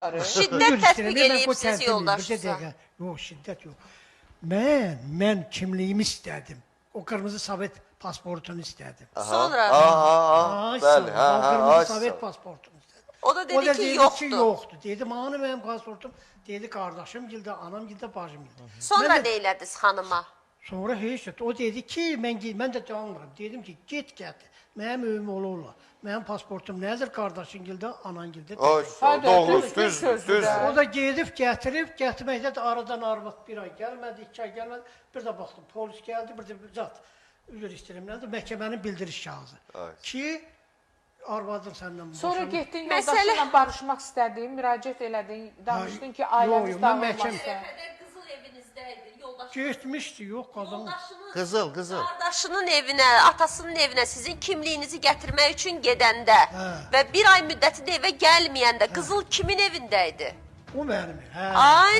Şiddət tətbiq eləyibsiz yoldaşınıza. Yox, şiddət yox. Mən kimliyimi istədim. O qırmızı Sovet pasportunu istədim. Sonra Ay, bəli, sağ ol, qırmızı ay, Sovet sağ ol. pasportunu istədim. o da O da dedi ki, dedi ki, yoxdur. yoxdur. Dedim, hani mənim pasportum? Dedi, qardaşım gildə, anam gildə, bacım gildə. Sonra nə elədiniz xanıma? Sonra heç nə. O dedi ki, mən də canmıram. Dedim ki, get gətir. Mənim öyüm olurlar. Mənim pasportum nədir? Qardaşın gildə, anan gildə. Ay, doğru, düz. O da gedib, gətirməkdə də aradan arvad bir ay gəlmədi, 2 ay gəlmədi. Bir də baxdım, polis gəldi, bir də zat. Üzr istəyirəm, nədir? Məhkəmənin bildiriş kağızı. Ki, arvadım səndən Sonra getdin Məsələ- yoldaşınla barışmaq istədin, müraciət elədin, danışdın ki, ailəmiz yox, mən dağılmasın. Qızıl evinizdəydi, yoldaş. Getmişdi, yox, qazan. Qızıl. Qardaşının evinə, atasının evinə sizin kimliyinizi gətirmək üçün gedəndə və bir ay müddətində evə gəlməyəndə qızıl kimin evində idi? O mənim. Hə. Ay